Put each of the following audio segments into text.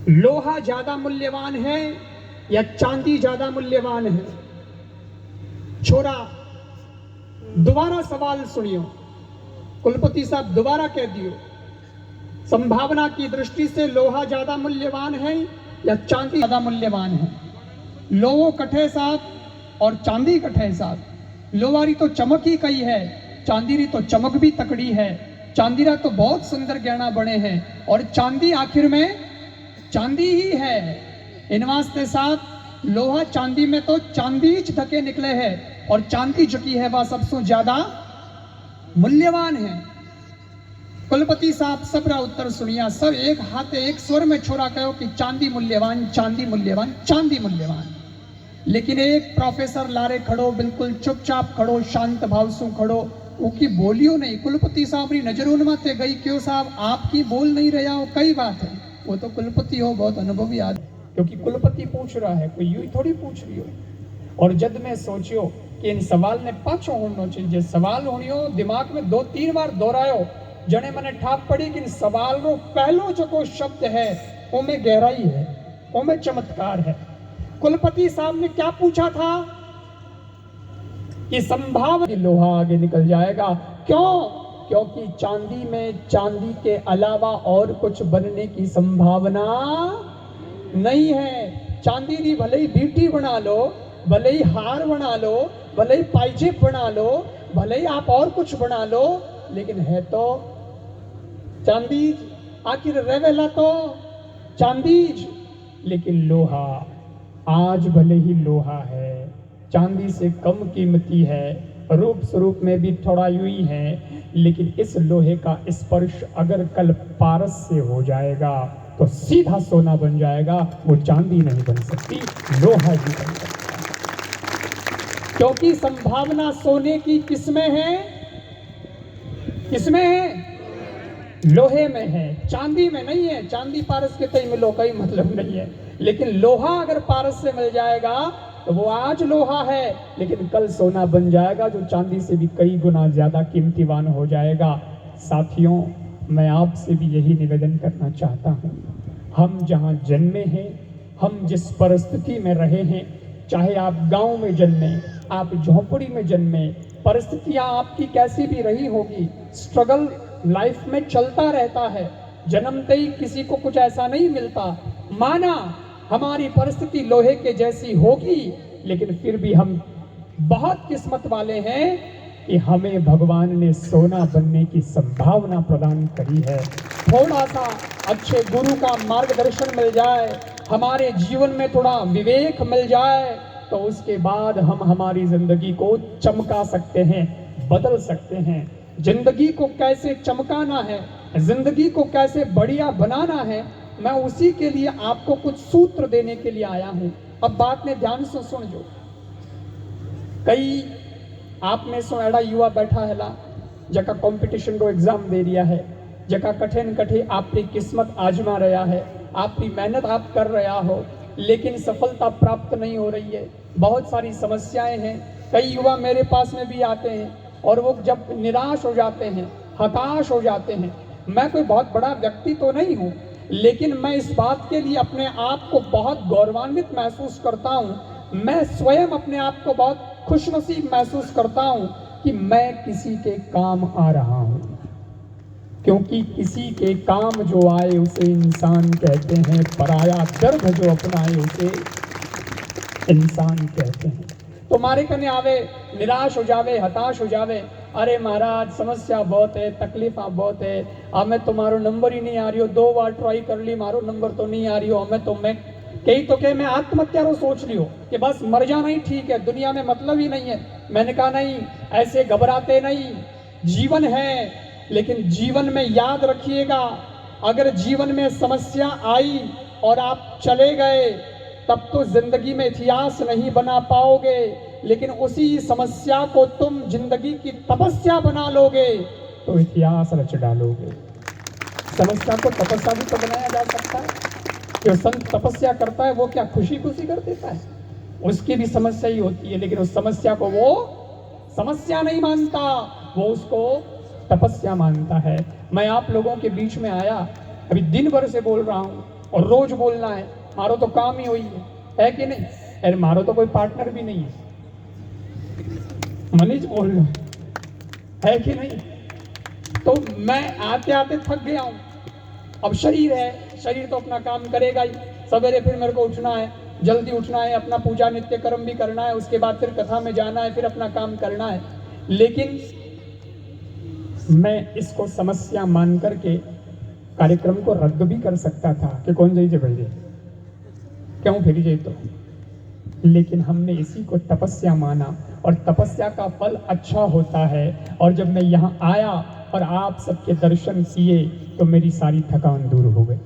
लोहा ज्यादा मूल्यवान है या चांदी ज्यादा मूल्यवान है? छोरा दोबारा सवाल सुनियो, कुलपति साहब दोबारा कह दियो, संभावना की दृष्टि से लोहा ज्यादा मूल्यवान है या चांदी ज्यादा मूल्यवान है? लोहो कठे साहब और चांदी कठे साहब। लोहारी तो चमक ही कई है, चांदी री तो चमक भी तकड़ी है। चांदी रा तो बहुत सुंदर गहना बने हैं और चांदी आखिर में चांदी ही है। इन वास्ते साहब लोहा चांदी में तो चांदीच धके निकले है और चांदी जो की है वह सबसे ज्यादा मूल्यवान है। कुलपति साहब सबरा उत्तर सुनिया, सब एक हाथ एक स्वर में छोरा कहो कि चांदी मूल्यवान, चांदी मूल्यवान, चांदी मूल्यवान। लेकिन एक प्रोफेसर लारे खड़ो, बिल्कुल चुपचाप खड़ो, शांत भाव से खड़ो, उनकी बोलियो नहीं। कुलपति साहब री नजर उन माते गई, क्यों साहब आपकी बोल नहीं रहा हो? कई बात है, वो तो कुलपति हो, बहुत अनुभवी आदमी, क्योंकि कुलपति पूछ रहा है, कोई यूं थोड़ी पूछ रही हो। और जद मैं सोचियो कि इन सवाल ने पाछो होना चाहिए, सवाल होनियो दिमाग में 2-3 बार दोहरायो, जने मने ठाप पड़ी कि इन सवाल रो पहलो जो को शब्द है ओमे गहराई है, ओमे चमत्कार है। कुलपति साहब ने क्या पूछा था कि संभावना लोहा आगे निकल जाएगा। क्यों? क्योंकि चांदी में चांदी के अलावा और कुछ बनने की संभावना नहीं है। चांदी दी भले ही बीटी बना लो, भले ही हार बना लो, भले ही पाइजेब बना लो, भले ही आप और कुछ बना लो, लेकिन है तो चांदीज। आखिर रेवेला तो चांदीज। लेकिन लोहा आज भले ही लोहा है, चांदी से कम कीमती है, रूप स्वरूप में भी थोड़ा यूं ही है, लेकिन इस लोहे का स्पर्श अगर कल पारस से हो जाएगा तो सीधा सोना बन जाएगा। वो चांदी नहीं बन सकती, लोहा ही बन सकता है। क्योंकि संभावना सोने की किसमें है? किसमें है? लोहे में है, चांदी में नहीं है। चांदी पारस के कहीं मिलो कहीं मतलब नहीं है, लेकिन लोहा अगर पारस से मिल जाएगा तो वो आज लोहा है, लेकिन कल सोना बन जाएगा, जो चांदी से भी कई गुना ज्यादा कीमतीवान हो जाएगा। साथियों, मैं आपसे भी यही निवेदन करना चाहता हूँ, हम जहाँ जन्मे हैं, हम जिस परिस्थिति में रहे हैं, चाहे आप गांव में जन्मे, आप झोपड़ी में जन्मे, परिस्थितियां आपकी कैसी भी रही होगी, स्ट्रगल लाइफ में चलता रहता है। जन्मते ही किसी को कुछ ऐसा नहीं मिलता। माना हमारी परिस्थिति लोहे के जैसी होगी, लेकिन फिर भी हम बहुत किस्मत वाले हैं कि हमें भगवान ने सोना बनने की संभावना प्रदान करी है। थोड़ा सा अच्छे गुरु का मार्गदर्शन मिल जाए, हमारे जीवन में थोड़ा विवेक मिल जाए, तो उसके बाद हम हमारी जिंदगी को चमका सकते हैं, बदल सकते हैं। जिंदगी को कैसे चमकाना है, जिंदगी को कैसे बढ़िया बनाना है, मैं उसी के लिए आपको कुछ सूत्र देने के लिए आया हूं। अब बात में ध्यान से सुन जो। कई आप में सो एड़ा युवा बैठा है ला जका कंपटीशन रो एग्जाम दे रिया है, जका कठिन कठिन आपकी किस्मत आजमा रहा है, आपकी मेहनत आप कर रहा हो, लेकिन सफलता प्राप्त नहीं हो रही है। बहुत सारी समस्याएं हैं। कई युवा मेरे पास में भी आते हैं और वो जब निराश हो जाते हैं, हताश हो जाते हैं। मैं कोई बहुत बड़ा व्यक्ति तो नहीं हूँ, लेकिन मैं इस बात के लिए अपने आप को बहुत गौरवान्वित महसूस करता हूँ। मैं स्वयं अपने आप को बहुत खुशनसीब महसूस करता हूँ कि मैं किसी के काम आ रहा हूँ, क्योंकि किसी के काम जो आए उसे इंसान कहते हैं, पराया दर्द जो अपनाए उसे इंसान कहते हैं। तो मारे कने आवे, निराश हो जावे, हताश हो जावे, अरे महाराज समस्या बहुत है, तकलीफा बहुत है, हमें तो मारो नंबर ही नहीं आ रही हो, 2 बार ट्राई कर ली, मारो नंबर तो नहीं आ रही हो, हमें तो मैं कई तो कहे मैं आत्महत्या रो सोच रही हो कि बस मर जाना ही ठीक है, दुनिया में मतलब ही नहीं है। मैंने कहा नहीं, ऐसे घबराते नहीं, जीवन है, लेकिन जीवन में याद रखिएगा, अगर जीवन में समस्या आई और आप चले गए तब तो जिंदगी में इतिहास नहीं बना पाओगे, लेकिन उसी समस्या को तुम जिंदगी की तपस्या बना लोगे तो इतिहास रच डालोगे। समस्या को तपस्या भी तो बनाया जा सकता है। जो संत तपस्या करता है वो क्या खुशी खुशी कर देता है? उसकी भी समस्या ही होती है, लेकिन उस समस्या को वो समस्या नहीं मानता, वो उसको तपस्या मानता है। मैं आप लोगों के बीच में आया, अभी दिन भर से बोल रहा हूँ और रोज बोलना है, मारो तो काम ही हुई है कि नहीं? अरे मारो तो कोई पार्टनर भी नहीं है, मनीष बोल रहा है कि नहीं? तो मैं आते आते थक गया हूं। अब शरीर है, शरीर तो अपना काम करेगा ही। सवेरे फिर मेरे को उठना है, जल्दी उठना है, अपना पूजा नित्य कर्म भी करना है, उसके बाद फिर कथा में जाना है, फिर अपना काम करना है। लेकिन मैं इसको समस्या मान करके कार्यक्रम को रद्द भी कर सकता था कि कौन जाइए भैया, क्यों फिर जाइए तो। लेकिन हमने इसी को तपस्या माना और तपस्या का फल अच्छा होता है। और जब मैं यहाँ आया और आप सबके दर्शन किए तो मेरी सारी थकान दूर हो गई।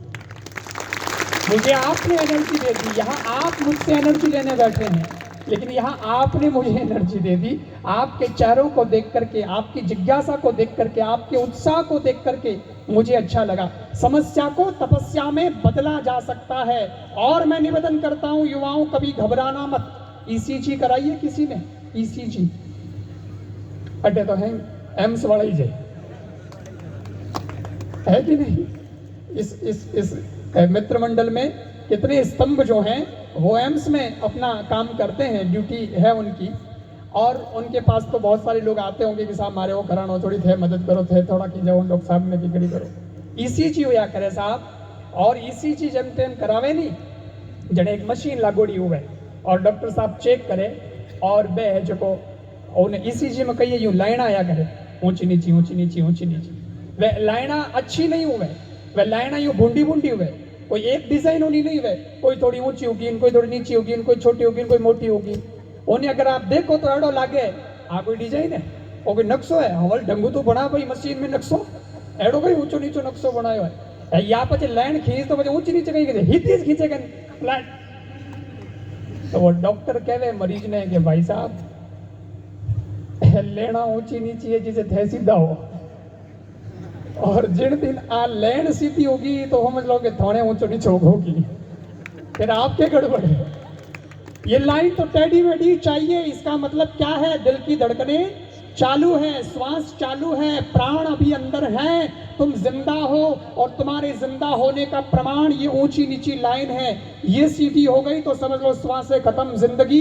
मुझे आपने एनर्जी दे दी। यहाँ आप मुझसे एनर्जी लेने बैठे हैं, लेकिन यहाँ आपने मुझे एनर्जी दे दी। आपके चेहरों को देख करके, आपकी जिज्ञासा को देख करके, आपके उत्साह को देख करके मुझे अच्छा लगा। समस्या को तपस्या में बदला जा सकता है। और मैं निवेदन करता हूँ युवाओं, कभी घबराना मत। ईसीजी कराइए किसी ने? ईसीजी अटे तो है एम्स वाला ही है कि नहीं? इस मित्र मंडल में कितने स्तंभ जो हैं वो एम्स में अपना काम करते हैं, ड्यूटी है उनकी। और उनके पास तो बहुत सारे लोग आते होंगे कि साहब मारे वो करानो, थोड़ी थे मदद करो, थे थोड़ा की जाओ, डॉक्टर साहब ने भी करी करो। ईसीजी होया करे साहब। और ईसीजी जब टाइम करावे नहीं, जने एक मशीन लागोड़ी हुए और डॉक्टर साहब चेक करे और बे जो को उन्हें ईसीजी में कहिए यूं लाइन आया करे, ऊंची नीची ऊंची नीची ऊंची नीची। वे लाइना अच्छी नहीं हुए, वे लाइना यूं बूंदी बूंदी हुए, कोई एक डिजाइन होनी नहीं हुए, कोई थोड़ी ऊंची होगी, कोई थोड़ी नीची होगी, कोई छोटी होगी, कोई मोटी होगी। उन्हें अगर आप देखो तो एडो लागे आ कोई डिजाइन है, वो कोई नक्शो है। हवल ढंगू तो बना भाई मशीन में नक्शो, एडो कोई ऊंचो नीचो नक्शो बनायो है। या पचे लाइन खींच तो पचे ऊंची नीचे कहीं करे हित खींचेगा फ्लैट। तो वो डॉक्टर कहवे मरीज ने कि भाई साहब लेना ऊंची नीची है जिसे थे सीधा हो, और जिन दिन आ लैंड सीधी होगी तो समझ लो कि थोड़े ऊंचो नीचो होगी, फिर आपके गड़बड़ है। ये लाइन तो टेढ़ी मेढ़ी चाहिए। इसका मतलब क्या है? दिल की धड़कने चालू है, श्वास चालू है, प्राण अभी अंदर है, तुम जिंदा हो और तुम्हारे जिंदा होने का प्रमाण ये ऊंची नीची लाइन है। ये सीधी हो गई तो समझ लो श्वास खत्म, जिंदगी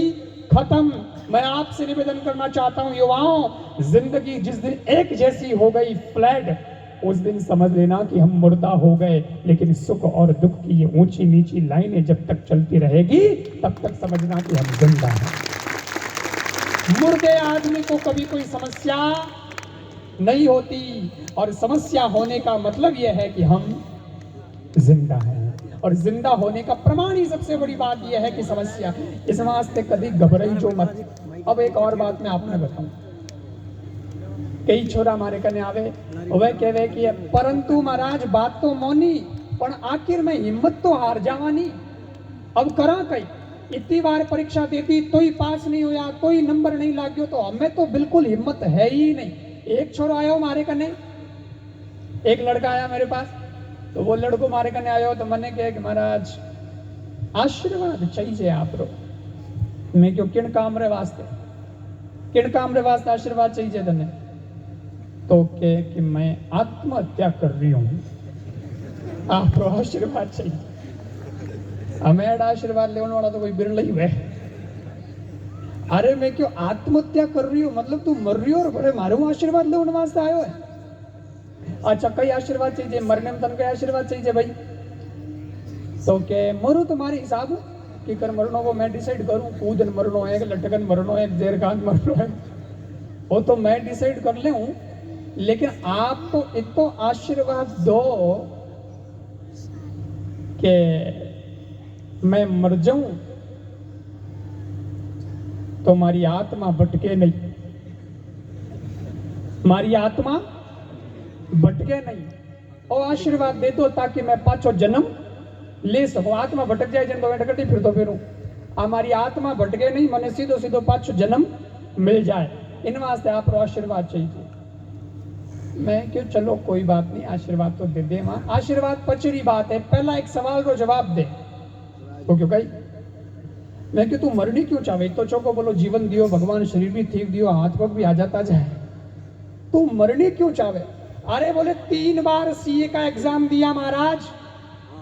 खत्म। मैं आपसे निवेदन करना चाहता हूं युवाओं, जिंदगी जिस दिन एक जैसी हो गई फ्लैट, उस दिन समझ लेना कि हम मुर्दा हो गए। लेकिन सुख और दुख की ये ऊंची नीची लाइनें जब तक चलती रहेगी तब तक समझना कि हम जिंदा हैं। मुर्दे आदमी को कभी कोई समस्या नहीं होती, और समस्या होने का मतलब यह है कि हम जिंदा हैं। और जिंदा होने का प्रमाण ही सबसे बड़ी बात यह है कि समस्या, इस वास्ते कभी घबराई जो मत। अब एक और बात मैं आपने बताऊं, कई छोरा हमारे कने आवे, वह कहवे कि परंतु महाराज बात तो मोनी, पण आखिर में हिम्मत तो हार जावानी, अब करा कई। इतनी बार परीक्षा देती तो ही पास नहीं होया, कोई नंबर नहीं लाग्यो, तो हमें तो बिल्कुल हिम्मत है ही नहीं। एक छोरा आयो हमारे कने, एक लड़का आया मेरे पास, तो वो लड़को मारे कने आयो तो मैंने कहा कि महाराज आशीर्वाद चाहिए आप रो। मैं क्यों किन काम रे वास्ते, किन काम रे वास्ते आशीर्वाद चाहिए तने? तो कहे कि मैं आत्महत्या कर रही हूं, आप आशीर्वाद चाहिए। हमें आशीर्वाद लेने वाला तो कोई बिरला ही है। अरे मैं क्यों आत्महत्या कर रही हूं, मतलब तू मर रही हो और बड़े मारू आशीर्वाद लेने वास्ते आयो है? अच्छा कई आशीर्वाद चाहिए? मरने में तन कई आशीर्वाद चाहिए भाई? तो के मरू तुम्हारे हिसाब कि कर मरनो को मैं डिसाइड करूं, कूदन मरनो है, लटकन मरनो है, देर खान मरनो है, वो तो मैं डिसाइड कर ले हूं। लेकिन आप तो इतो आशीर्वाद दो कि मैं मर जाऊं तो हमारी आत्मा भटके नहीं, हमारी आत्मा भटके नहीं। और आशीर्वाद दे दो ताकि मैं पांचों जन्म ले सकूं। आत्मा भटक जाए जन तो मैं भटकती फिर तो फिरूं, हमारी आत्मा भटके नहीं, मने सीधो सीधो पांचों जन्म मिल जाए। इन वास्ते आप आशीर्वाद चाहिए। मैं क्यों चलो कोई बात नहीं, आशीर्वाद तो दे दे। मां आशीर्वाद पचरी बात है, पहला एक सवाल रो जवाब दे तो क्यों कही मैं क्यों तू मरनी क्यों चाहे? तो चौको बोलो जीवन दियो भगवान, शरीर भी ठीक दियो, हाथ पग भी आ जाता जाए, तू मरनी क्यों चाहे? अरे बोले 3 बार सीए का एग्जाम दिया महाराज,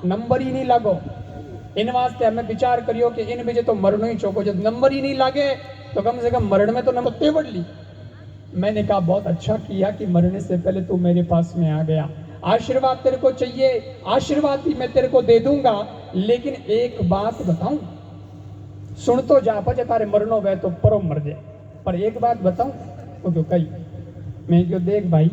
नंबर ही नहीं लागो इन वास्ते हमें विचार करियो कि इन बीजे तो मरणो ही चौको, जब नंबर ही नहीं लागे तो कम से कम मरण में तो नंबर तेवड़ ली। मैंने कहा बहुत अच्छा किया कि मरने से पहले तू मेरे पास में आ गया। आशीर्वाद तेरे को चाहिए, आशीर्वाद भी मैं तेरे को दे दूंगा, लेकिन एक बात बताऊं, सुन तो जा पजे तारे मरनो वे तो परो मर जाए, पर एक बात बताऊं वो तो कही मैं क्यों देख भाई,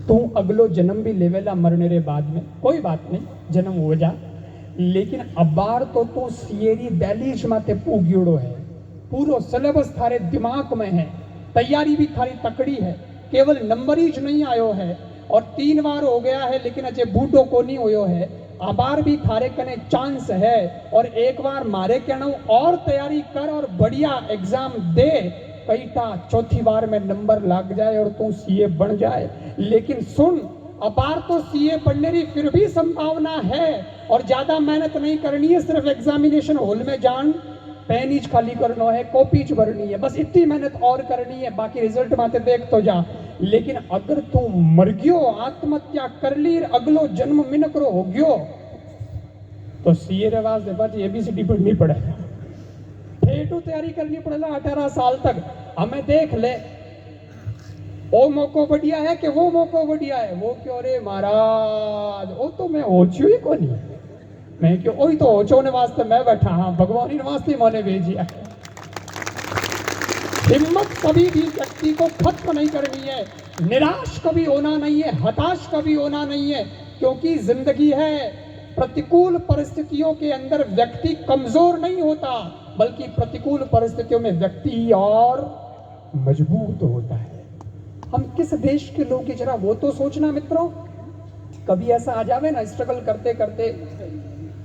तू अगलो जन्म भी लेवेला मरने रे बाद में कोई बात नहीं, जन्म हो जा, लेकिन अबार तो तू सियरी दहलीज माते पूग्योड़ो है, पूरो सिलेबस थारे दिमाग में है, तैयारी भी थारी तकड़ी है, केवल नंबर ही नहीं आयो है और 3 बार हो गया है लेकिन अजे बूढ़ो को नहीं होयो है। अबार भी थारे कने चांस है और एक बार मारे कहना और तैयारी कर और बढ़िया एग्जाम दे, कईटा चौथी बार में नंबर लग जाए और तू सीए बन जाए। लेकिन सुन, अपार तो सीए बनने की फिर भी संभावना है और ज्यादा मेहनत नहीं करनी है, सिर्फ एग्जामिनेशन हॉल में जान पेनीज खाली करना है, कॉपीज भरनी है, बस इतनी मेहनत और करनी है, बाकी रिजल्ट माते देख तो जा। लेकिन अगर तू मर गयो, आत्महत्या कर ली, अगलो जन्म मिनकरो हो गयो तो सीए रिवाज दे पाजी एबीसीडी पढ़नी पड़ेगा, फेटू तैयारी करनी पड़ेगा 18 साल तक। हमें देख ले वो मौको बढ़िया है कि वो मौको बढ़िया है, वो क्यों रे महाराज, वो तो मैं ओछू ही को नहीं, मैं क्यों वही तो ओछोने वास्ते मैं बैठा, हाँ भगवान ही वास्ते मैंने भेजिया। हिम्मत कभी भी व्यक्ति को खत्म नहीं करनी है, निराश कभी होना नहीं है, हताश कभी होना नहीं है, क्योंकि जिंदगी है, प्रतिकूल परिस्थितियों के अंदर व्यक्ति कमजोर नहीं होता, बल्कि प्रतिकूल परिस्थितियों में व्यक्ति और मजबूत होता है। हम किस देश के लोग, जरा वो तो सोचना मित्रों, कभी ऐसा आ जावे ना स्ट्रगल करते करते,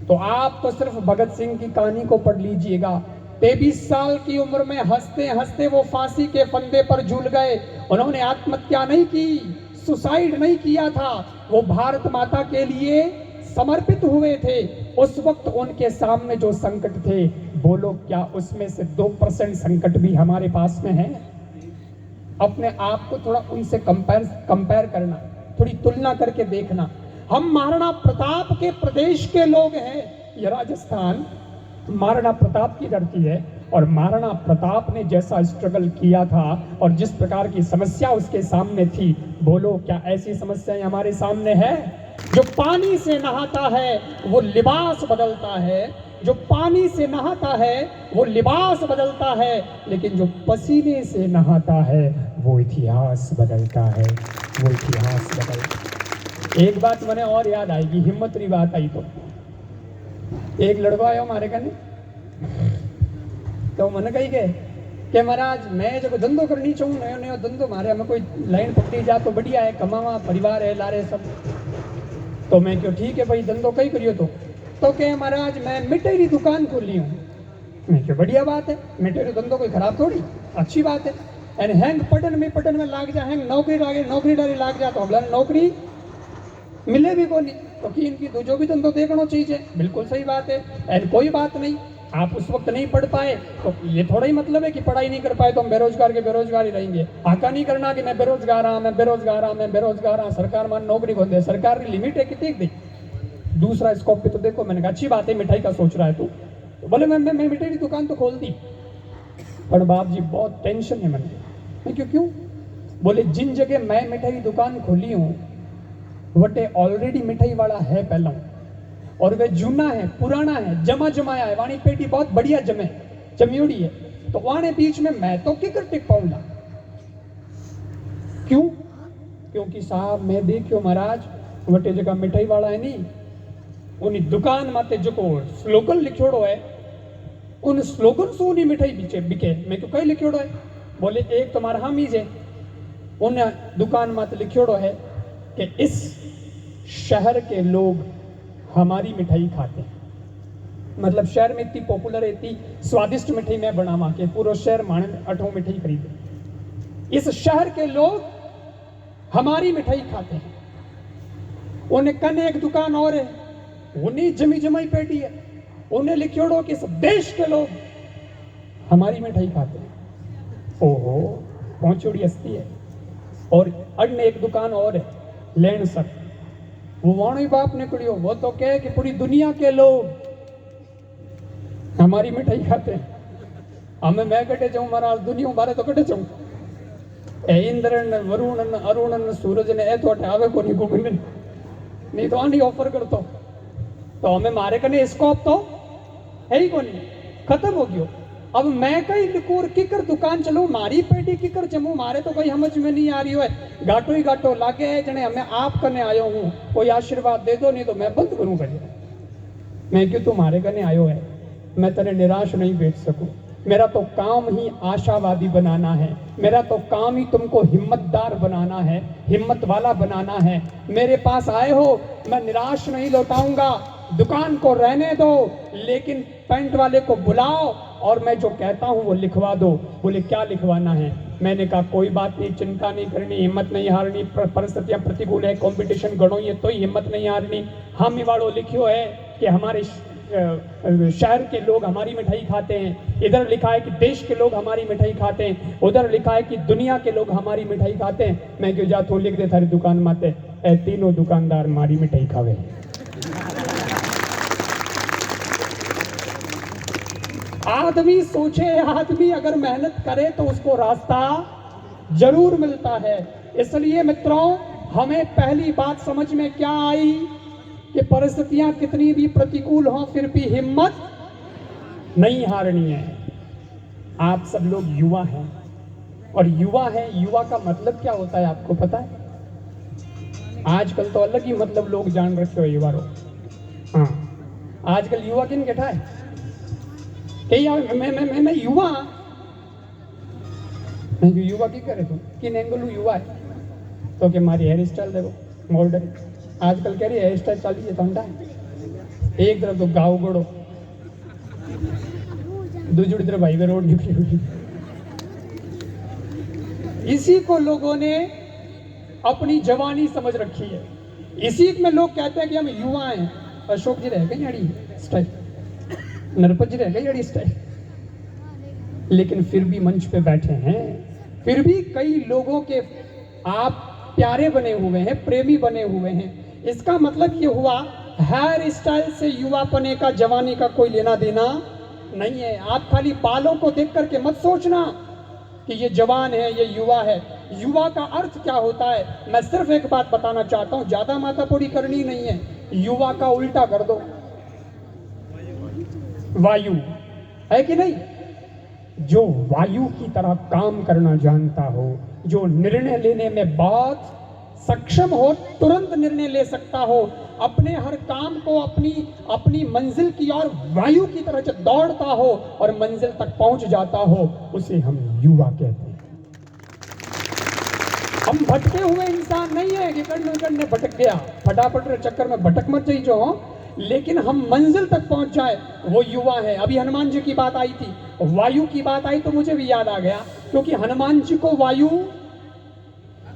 तो आप तो सिर्फ भगत सिंह की कहानी को पढ़ लीजिएगा। 23 साल की उम्र में हंसते हंसते वो फांसी के फंदे पर झूल गए, उन्होंने आत्महत्या नहीं की, सुसाइड नहीं किया था, वो भारत माता के लिए समर्पित हुए थे। उस वक्त उनके सामने जो संकट थे, बोलो क्या उसमें से 2% संकट भी हमारे पास में है? अपने आप को थोड़ा उनसे कंपेयर करना, थोड़ी तुलना करके देखना। हम महाराणा प्रताप के प्रदेश के लोग हैं, यह राजस्थान महाराणा प्रताप की धरती है, और महाराणा प्रताप ने जैसा स्ट्रगल किया था और जिस प्रकार की समस्या उसके सामने थी, बोलो क्या ऐसी समस्याएं हमारे सामने है? जो पानी से नहाता है वो लिबास बदलता है, जो पानी से नहाता है वो लिबास बदलता है, लेकिन जो पसीने से नहाता है वो इतिहास बदलता है, वो इतिहास बदलता है। एक बात मैंने और याद आएगी, हिम्मत री बात आई तो एक लड़का आयो हमारे कने, तो मैंने कही गए कि महाराज मैं जब धंधो करनी चाहूँ, नयो नयो धंधो मारे हमें कोई लाइन पकड़ी जा तो बढ़िया है, कमावा परिवार है लारे सब, तो मैं क्यों ठीक है भाई धंधो कहीं करियो तो कहे महाराज मैं मिठाई की दुकान खोली हूँ। मैं क्यों बढ़िया बात है, मिठाई का धंधो कोई खराब थोड़ी, अच्छी बात है। एंड हैंग पटन में लाग जा, हैंग नौकरी डाली लाग जा, तो अगला नौकरी मिले भी को नहीं, तो कि इनकी जो भी धंधो देखना चाहिए, बिल्कुल सही बात है। एंड कोई बात नहीं, आप उस वक्त नहीं पढ़ पाए तो ये थोड़ा ही मतलब है कि पढ़ाई नहीं कर पाए तो हम बेरोजगार के बेरोजगार ही रहेंगे। आका नहीं करना कि मैं बेरोजगार हाँ, मैं बेरोजगार हाँ, मैं बेरोजगार हाँ, सरकार मान नौकरी को दे, सरकार की लिमिट है कितनी दी। दूसरा स्कोप पे तो देखो, मैंने कहा अच्छी बात है मिठाई का सोच रहा है तू, तो बोले मैं मिठाई की दुकान तो खोल दी, पर बाप जी बहुत टेंशन है मन में। क्यों? बोले जिन जगह मैं मिठाई की दुकान खोली हूँ वटे ऑलरेडी मिठाई वाला है पहला, और वे जूना है, पुराना है, जमाया है, वाणी पेटी बहुत बढ़िया जमियोड़ी है, तो वाणे बीच में मैं तो किकर टिक पाऊंगा। क्यों? क्योंकि साहब मैं देखियो महाराज वटे जगह मिठाई वाला है नी, उन दुकान माते जो को स्लोगन लिखोड़ो है, उन स्लोगन से उन्हीं मिठाई पीछे बिके। मैं क्यों कहीं लिखोड़ो है? बोले एक तुम्हारा हम ही जे उन दुकान माते लिखोड़ो है कि इस शहर के लोग हमारी मिठाई खाते हैं, मतलब शहर में इतनी पॉपुलर है, इतनी स्वादिष्ट मिठाई मैं बनावा के पूरा शहर माने अठो मिठाई खरीदे, इस शहर के लोग हमारी मिठाई खाते हैं। उन्हें कने एक दुकान और है, उन्हें जमाई पेटी है, उन्हें लिखोड़ो कि इस देश के लोग हमारी मिठाई खाते हैं। ओहो पहुंचोड़ी हस्ती है। और अन्य एक दुकान और है, लेन सर, वो वाणो ही बाप निकलियो, वो तो कहे कि पूरी दुनिया के लोग हमारी मिठाई खाते हैं, हमें मैं कटे जाऊं महाराज दुनिया बारे तो कटे जाऊं ए इंद्र वरुण अरुण सूरज ने ए तो आवे को नहीं घूमने नहीं तो आनी ऑफर करतो तो हमें मारे कने स्कोप तो है ही को नहीं, खत्म हो गयो। अब मैं कई लिकोर किकर दुकान चलूं, मारी पेटी किकर जमू, मारे तो कोई समझ में नहीं आ रही है, घाटो ही घाटो लागे है जने हमें आप करने आयो हूं, कोई आशीर्वाद दे दो नहीं तो मैं बंद करूं कर। मैं क्यों तुम्हारे करने आयो है, मैं तेरे निराश नहीं बैठ सकूं, मेरा तो काम ही आशावादी बनाना है, मेरा तो काम ही तुमको हिम्मतदार बनाना है, हिम्मत वाला बनाना है। मेरे पास आए हो, मैं निराश नहीं लौटाऊंगा, दुकान को रहने दो लेकिन पेंट वाले को बुलाओ और मैं जो कहता हूं वो लिखवा दो। बोले क्या लिखवाना है? मैंने कहा कोई बात नहीं, चिंता नहीं करनी, हिम्मत नहीं हारनी, परिस्थितियां प्रतिकूल है, कंपटीशन घणो ही है तो ही हिम्मत नहीं हारनी। हम वालों लिखियो है कि हमारे शहर के लोग हमारी मिठाई खाते हैं, इधर लिखा है कि देश के लोग हमारी मिठाई खाते हैं, उधर लिखा है कि दुनिया के लोग हमारी मिठाई खाते हैं। मैं क्यों जा तो लिख दे थारी दुकान माते ए तीनों दुकानदार मारी मिठाई खावे। आदमी सोचे, आदमी अगर मेहनत करे तो उसको रास्ता जरूर मिलता है। इसलिए मित्रों हमें पहली बात समझ में क्या आई कि परिस्थितियां कितनी भी प्रतिकूल हों फिर भी हिम्मत नहीं हारनी है। आप सब लोग युवा हैं और युवा है, युवा का मतलब क्या होता है आपको पता है? आजकल तो अलग ही मतलब लोग जान रखे हो युवा रो। हाँ, आजकल युवा किन बैठा है कि मैं युवा, मैं युवा की करे तुम किन एंगल युवा है तो कि हमारी हेयर स्टाइल देखो मॉडर्न, आजकल कह रही हेयर स्टाइल चल रही है ठंडा, एक तरफ तो गाँव गड़ो, दूसरी तरफ हाईवे रोड निकली हुई। इसी को लोगों ने अपनी जवानी समझ रखी है, इसी में लोग कहते हैं कि हम युवा हैं। अशोक जी रह गए अड़ी स्टाइल, नरपत जी रह गए अड़ी स्टाइल, लेकिन फिर भी मंच पे बैठे हैं, फिर भी कई लोगों के आप प्यारे बने हुए हैं, प्रेमी बने हुए हैं। इसका मतलब ये हुआ हेयर स्टाइल से युवा पने का, जवानी का कोई लेना देना नहीं है। आप खाली बालों को देख करके मत सोचना कि ये जवान है, ये युवा है। युवा का अर्थ क्या होता है? मैं सिर्फ एक बात बताना चाहता हूं, ज्यादा माथापोड़ी करनी नहीं है। युवा का उल्टा कर दो, वायु है कि नहीं? जो वायु की तरह काम करना जानता हो, जो निर्णय लेने में बहुत सक्षम हो, तुरंत निर्णय ले सकता हो, अपने हर काम को अपनी मंजिल की ओर वायु की तरह जब दौड़ता हो और मंजिल तक पहुंच जाता हो, उसे हम युवा कहते हैं। हम भटके हुए इंसान नहीं है कि करने भटक गया, फटाफट चक्कर में भटक मत जाइए जो, लेकिन हम मंजिल तक पहुंच जाए वो युवा है। अभी हनुमान जी की बात आई थी, वायु की बात आई तो मुझे भी याद आ गया, क्योंकि हनुमान जी को वायु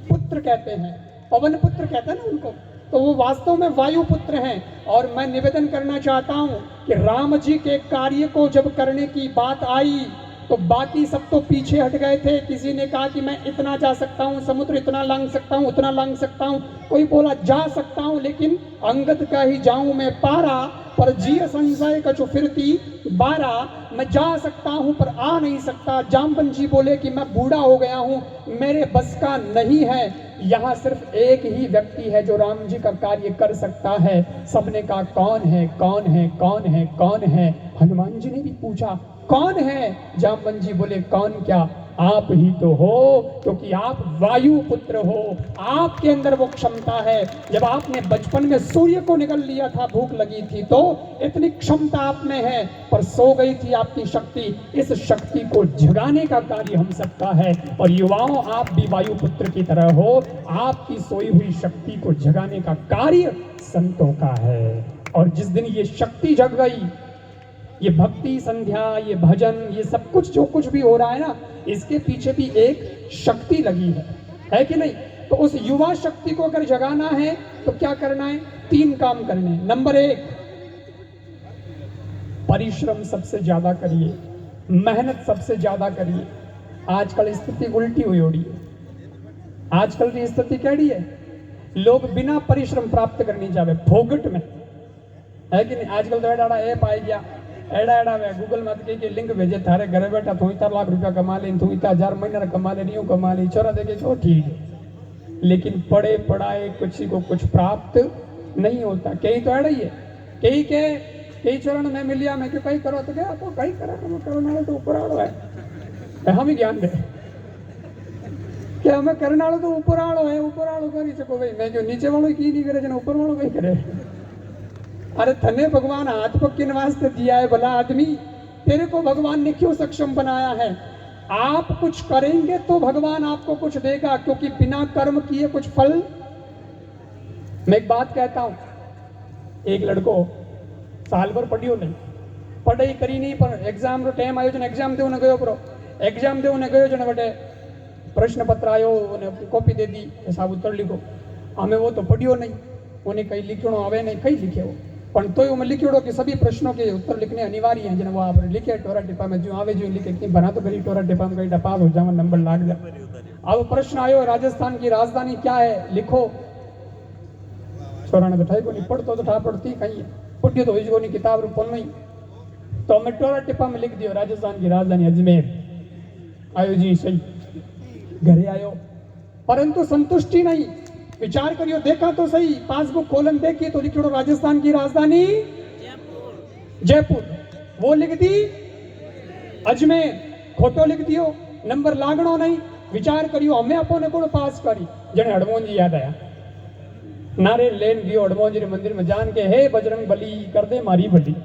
पुत्र कहते हैं, पवन पुत्र कहते हैं ना उनको, तो वो वास्तव में वायु पुत्र हैं। और मैं निवेदन करना चाहता हूं कि राम जी के कार्य को जब करने की बात आई तो बाकी सब तो पीछे हट गए थे। किसी ने कहा कि मैं इतना जा सकता हूं, समुद्र इतना लांग सकता हूं, उतना लांग सकता हूं, कोई बोला जा सकता हूं लेकिन अंगद का ही जाऊं मैं पारा, पर जिय संशय का जो फिरती बारा, मैं जा सकता हूं पर आ नहीं सकता। जामवन जी बोले कि मैं बूढ़ा हो गया हूं, मेरे बस का नहीं है। यहाँ सिर्फ एक ही व्यक्ति है जो राम जी का कार्य कर सकता है। सबने कहा कौन है, कौन है, कौन है, कौन है? हनुमान जी ने भी पूछा कौन है? जामवन जी बोले कौन क्या, आप ही तो हो, क्योंकि आप वायु पुत्र हो, आपके अंदर वो क्षमता है। जब आपने बचपन में सूर्य को निगल लिया था, भूख लगी थी तो इतनी क्षमता आप में है, पर सो गई थी आपकी शक्ति। इस शक्ति को जगाने का कार्य हम सबका है। और युवाओं, आप भी वायु पुत्र की तरह हो, आपकी सोई हुई शक्ति को जगाने का कार्य संतों का है। और जिस दिन ये शक्ति जग गई, ये भक्ति संध्या, ये भजन, ये सब कुछ जो कुछ भी हो रहा है ना, इसके पीछे भी एक शक्ति लगी है कि नहीं? तो उस युवा शक्ति को अगर जगाना है तो क्या करना है? 3 काम करने हैं। नंबर 1, परिश्रम सबसे ज्यादा करिए, मेहनत सबसे ज्यादा करिए। आजकल स्थिति उल्टी हुई हो रही है। आजकल की स्थिति कैसी है? लोग बिना परिश्रम प्राप्त करनी चाहे फोगट में, है कि नहीं? आजकल तो एड़ा ऐप आ गया, एड़ा वे गूगल मत के लिंक भेजे थारे घरे बैठा तू इतना लाख रुपया कमा ले, तू इतना 1000 महीना कमा ले, यूं कमा ले, छोरा देखे तो ठीक है, लेकिन पढ़े पढ़ाए किसी को कुछ प्राप्त नहीं होता। कई तो एड़ा ही है, कई चरण में मिलिया मैं क्यों कहीं करो तो क्या तो कहीं करने वाले तो ऊपर आड़ो है, हम ही ज्ञान दे कि हमें करने वालों तो ऊपर आड़ो है, ऊपर आड़ो कर सको भाई, मैं क्यों नीचे वालों की नहीं करे, ऊपर वालों कहीं करे। अरे थने भगवान हाथ पग किन वास्ते दिया है भला आदमी, तेरे को भगवान ने क्यों सक्षम बनाया है? आप कुछ करेंगे तो भगवान आपको कुछ देगा, क्योंकि बिना कर्म किए कुछ फल। मैं एक बात कहता हूं, एक लड़को साल भर पढ़ियो नहीं, पढ़ाई करी नहीं, पर एग्जाम रो टाइम आयो, एग्जाम देव ने गयो, प्रो एग्जाम देव ने गयो, बटे प्रश्न पत्र आयो, कॉपी दे दी, साहब उत्तर लिखो। हमें वो तो पढ़ियो नहीं, उन्हें कहीं लिखणो आवे नहीं, कहीं लिखे वो, पण तो मैं लिखियोड़ो कि सभी प्रश्नों के उत्तर लिखने अनिवार्य हैं, जन वो आप लिखे टोरा टिपा में जो आवे जो लिखे, कि बना तो करी टोरा टिपा में कहीं टपास हो जाए, नंबर लाग जाए। अब प्रश्न आयो राजस्थान की राजधानी क्या है, लिखो। छोरा ने तो ठाई को नहीं, पढ़तो तो ठा पड़ती कहीं पढ़ियो तो इसको नहीं, किताब रू पढ़ नहीं, तो मैं टोरा टिपा में लिख दियो राजस्थान की राजधानी अजमेर। आयो जी सही, घरे आयो, परंतु संतुष्टि नहीं, विचार करियो, देखा तो सही, पासबुक खोलन देखिए तो लिखियो राजस्थान की राजधानी जयपुर, वो लिख दी अजमेर, खोटो लिख दियो, नंबर लागणो नहीं। विचार करियो, हमें अपने को पास करी, जने हड़मोहन जी याद आया, नारे लेन दियो हड़मोहन जी मंदिर में जान के, हे बजरंग बली कर दे मारी बली।